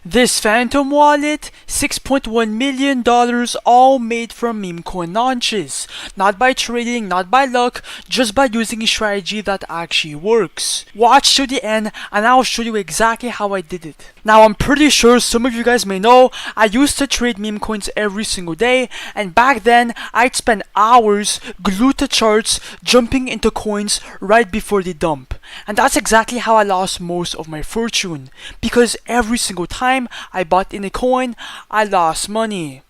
This Phantom wallet, $6.1 million, all made from Memecoin launches. Not by trading, not by luck, just by using a strategy that actually works. Watch to the end and I'll show you exactly how I did it. Now I'm pretty sure some of you guys may know, I used to trade meme coins every single day, and back then I'd spend hours glued to charts jumping into coins right before they dump. And that's exactly how I lost most of my fortune, because every single time I bought in a coin, I lost money.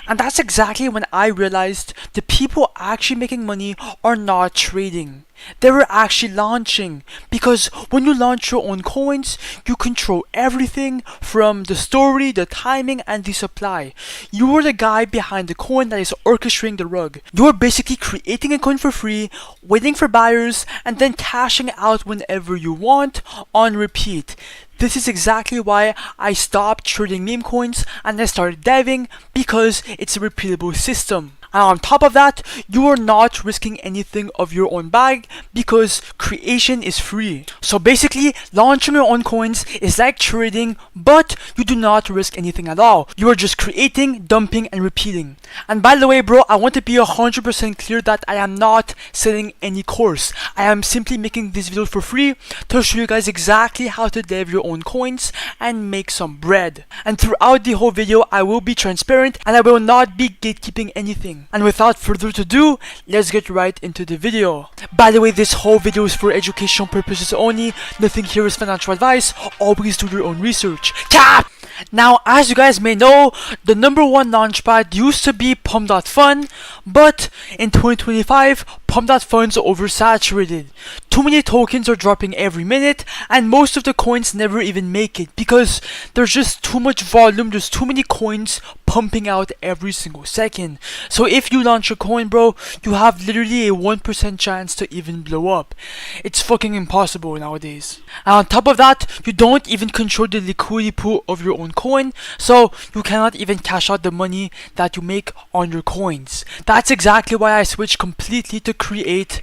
And that's exactly when I realized the people actually making money are not trading. They were actually launching, because when you launch your own coins, you control everything from the story, the timing, and the supply. You are the guy behind the coin that is orchestrating the rug. You are basically creating a coin for free, waiting for buyers, and then cashing out whenever you want on repeat. This is exactly why I stopped trading meme coins and I started diving, because it's a repeatable system. And on top of that, you are not risking anything of your own bag because creation is free. So basically, launching your own coins is like trading, but you do not risk anything at all. You are just creating, dumping, and repeating. And by the way, bro, I want to be 100% clear that I am not selling any course. I am simply making this video for free to show you guys exactly how to dev your own coins and make some bread. And throughout the whole video, I will be transparent and I will not be gatekeeping anything. And without further ado, let's get right into the video. By the way, this whole video is for educational purposes only. Nothing here is financial advice. Always do your own research. Cap! Now, as you guys may know, the #1 launchpad used to be Pump.Fun, but in 2025, Pump.Fun's oversaturated. Too many tokens are dropping every minute, and most of the coins never even make it because there's just too much volume, there's too many coins pumping out every single second. So if you launch a coin, bro, you have literally a 1% chance to even blow up. It's fucking impossible nowadays. And on top of that, you don't even control the liquidity pool of your own coin, so you cannot even cash out the money that you make on your coins. That's exactly why I switched completely to create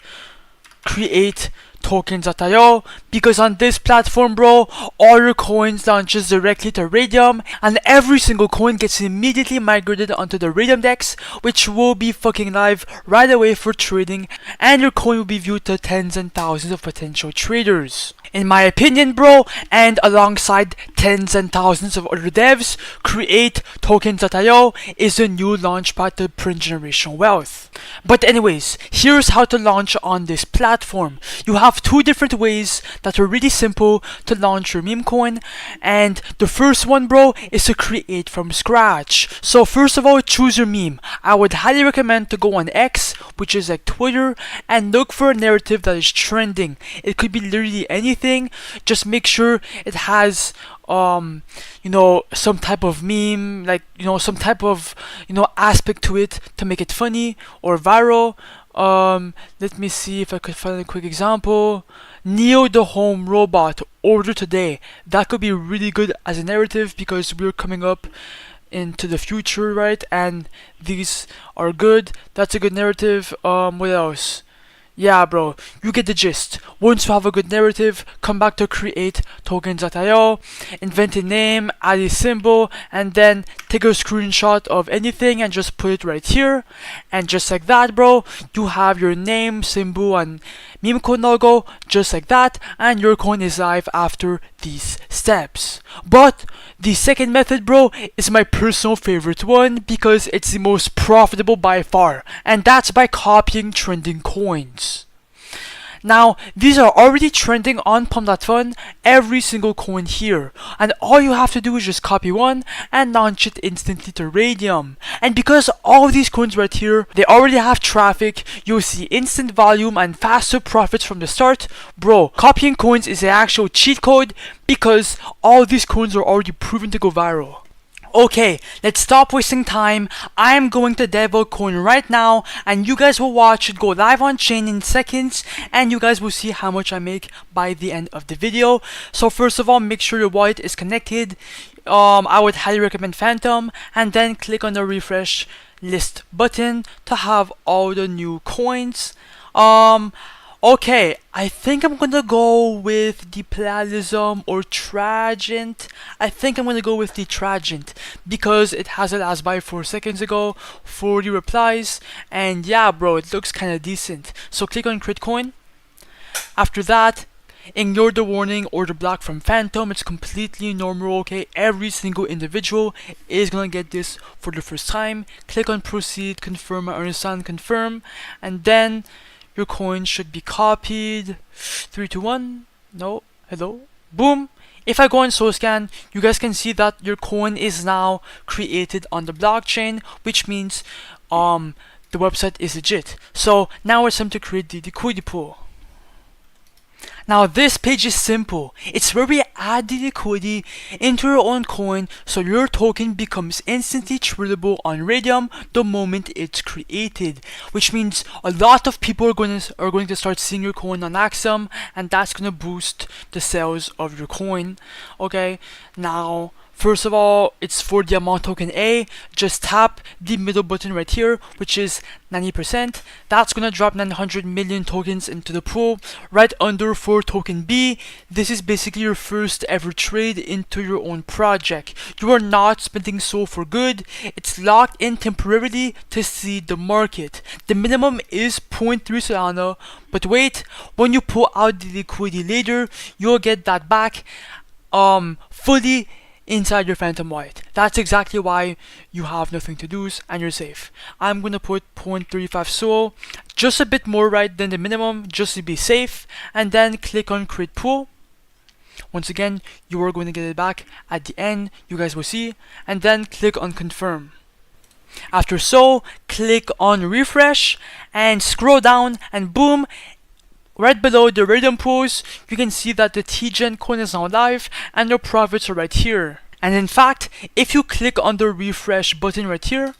tokens.io, because on this platform, bro, all your coins launches directly to Raydium, and every single coin gets immediately migrated onto the Raydium DEX, which will be fucking live right away for trading, and your coin will be viewed to tens and thousands of potential traders. In my opinion, bro, and alongside tens and thousands of other devs, create tokens.io is a new launchpad to print generational wealth. But anyways, here's how to launch on this platform. You have two different ways that are really simple to launch your meme coin, and the first one, bro, is to create from scratch. So first of all, choose your meme. I would highly recommend to go on X, which is like Twitter, and look for a narrative that is trending. It could be literally anything. Just make sure it has some type of meme, like some type of aspect to it to make it funny or viral. Let me see if I could find a quick example. Neo the home robot, order today. That could be really good as a narrative because we're coming up into the future, right? And these are good. That's a good narrative. What else? Yeah, bro, you get the gist. Once you have a good narrative, come back to create tokens.io, invent a name, add a symbol, and then take a screenshot of anything and just put it right here. And just like that, bro, you have your name, symbol, and meme coin logo, just like that, and your coin is live after these steps. But the second method, bro, is my personal favorite one because it's the most profitable by far, and that's by copying trending coins. Now, these are already trending on Pump.Fun, every single coin here, and all you have to do is just copy one and launch it instantly to Raydium. And because all of these coins right here, they already have traffic, you'll see instant volume and faster profits from the start. Bro, copying coins is an actual cheat code because all these coins are already proven to go viral. Okay, let's stop wasting time. I am going to dev a coin right now, and you guys will watch it go live on chain in seconds, and you guys will see how much I make by the end of the video. So first of all, make sure your wallet is connected. I would highly recommend Phantom, and then click on the refresh list button to have all the new coins. Okay, I think I'm gonna go with the Pluralism or Tragent. I think I'm gonna go with the Tragent because it has a last buy 4 seconds ago, 40 replies, and yeah, bro, it looks kinda decent. So click on Crit Coin. After that, ignore the warning or the block from Phantom. It's completely normal, okay? Every single individual is gonna get this for the first time. Click on Proceed, Confirm, I understand, Confirm, and then your coin should be copied. 3, 2, 1. No. Hello. Boom. If I go on SoScan, you guys can see that your coin is now created on the blockchain, which means the website is legit. So now it's time to create the liquidity pool. Now this page is simple. It's where we add the liquidity into your own coin so your token becomes instantly tradable on Raydium the moment it's created. Which means a lot of people are going to start seeing your coin on Axiom, and that's going to boost the sales of your coin. Okay, now first of all, it's for the amount token A. Just tap the middle button right here, which is 90%. That's gonna drop 900 million tokens into the pool. Right under for token B, this is basically your first ever trade into your own project. You are not spending SOL for good. It's locked in temporarily to seed the market. The minimum is 0.3 Solana, but wait, when you pull out the liquidity later, you'll get that back fully inside your Phantom wallet. That's exactly why you have nothing to lose and you're safe. I'm gonna put 0.35 SOL, just a bit more right than the minimum, just to be safe, and then click on Create Pool. Once again, you are going to get it back at the end, you guys will see, and then click on Confirm. After so, click on Refresh and scroll down, and boom, right below the Raydium pools, you can see that the TGen coin is now live and your profits are right here. And in fact, if you click on the refresh button right here,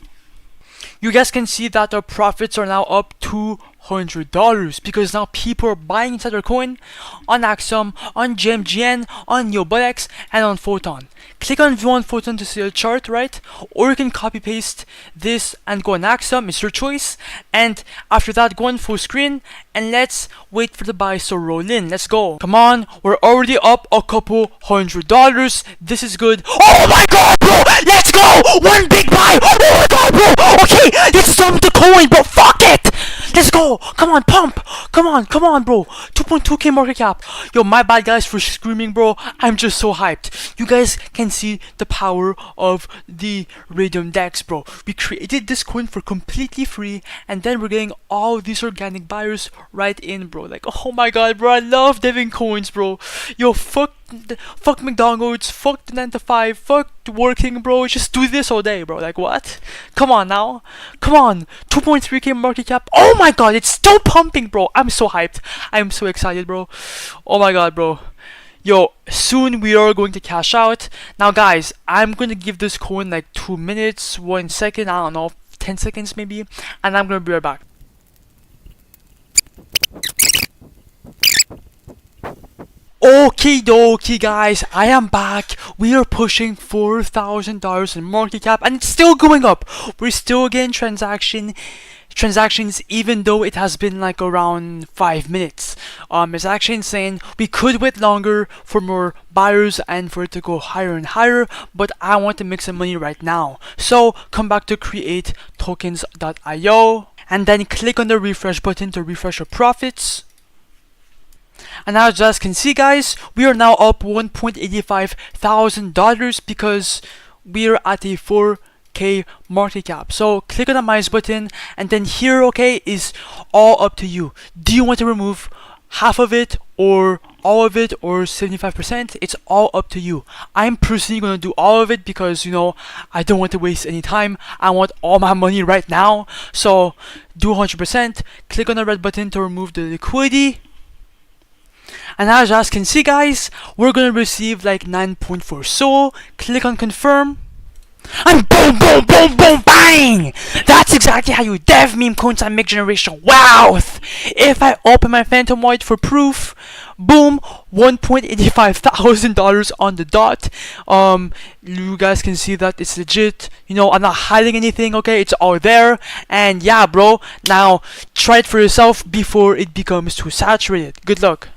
you guys can see that our profits are now up $200 because now people are buying inside their coin on Axiom, on GMGN, on NeoBullX, and on Photon. Click on View on Photon to see a chart, right? Or you can copy paste this and go on Axiom, it's your choice. And after that, go on full screen and let's wait for the buys to roll in. Let's go. Come on, we're already up a couple $100. This is good. Oh my god, bro! Let's go! One big buy! Oh my god, bro! Okay, let's dump the coin, bro! Fuck it! Let's go! Come on, pump! Come on, bro! 2.2k market cap. Yo, my bad guys for screaming, bro. I'm just so hyped. You guys can see the power of the Raydium DEX, bro. We created this coin for completely free, and then we're getting all these organic buyers right in, bro. Like, oh my god, bro, I love deving coins, bro. Yo, fuck McDonald's, fuck the 9 to 5, fuck working, bro. Just do this all day, bro. Like, what? Come on now. Come on. 2.3k market cap. Oh my god, it's still pumping, bro. I'm so hyped. I'm so excited, bro. Oh my god, bro. Yo, soon we are going to cash out. Now, guys, I'm going to give this coin like 2 minutes, 1 second, I don't know, 10 seconds maybe, and I'm going to be right back. Okay dokie guys, I am back. We are pushing $4,000 in market cap and it's still going up. We're still getting transactions even though it has been like around 5 minutes. It's actually insane. We could wait longer for more buyers and for it to go higher and higher, but I want to make some money right now. So come back to create tokens.io and then click on the refresh button to refresh your profits. And as you guys can see, guys, we are now up $1.85 thousand because we are at a 4k market cap. So click on the minus button, and then here, okay, is all up to you. Do you want to remove half of it or all of it or 75%? It's all up to you. I'm personally going to do all of it because, you know, I don't want to waste any time. I want all my money right now. So do 100%. Click on the red button to remove the liquidity. And as you guys can see, guys, we're gonna receive like 9.4 SOL. Click on confirm. And boom, boom, boom, boom, bang! That's exactly how you dev meme coins and make generational wealth! If I open my Phantom Wallet for proof, boom, $1,85000 on the dot. You guys can see that it's legit. You know, I'm not hiding anything, okay? It's all there. And yeah, bro, now try it for yourself before it becomes too saturated. Good luck.